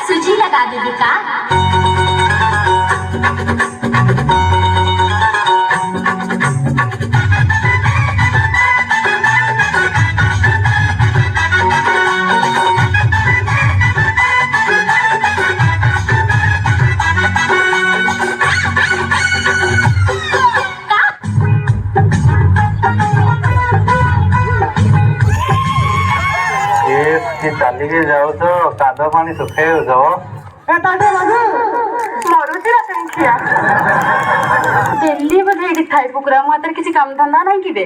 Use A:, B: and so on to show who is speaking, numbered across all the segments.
A: सुजी लगा देगी का?
B: ଚାଲିକି ଯାଉଛ କାଦ ପାଣି ଶୁଖେଇ
A: डेली बोले एठी थाई पुकुरा मो हाତରେ କିଛି କାମ ଧନ୍ଦା ନାହିଁ କି ବେ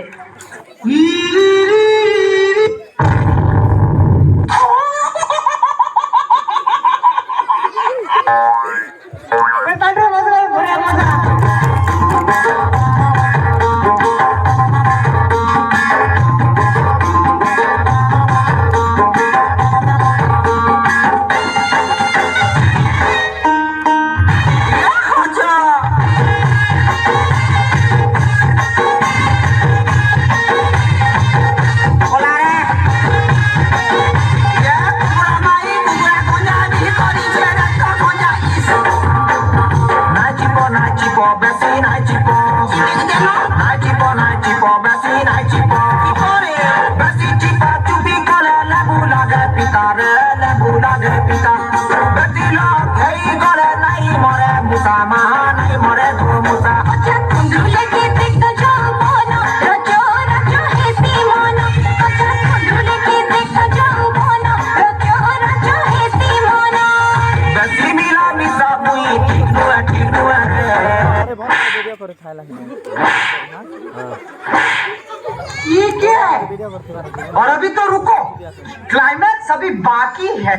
C: ये क्या है? और अभी तो रुको, क्लाइमैक्स अभी बाकी है।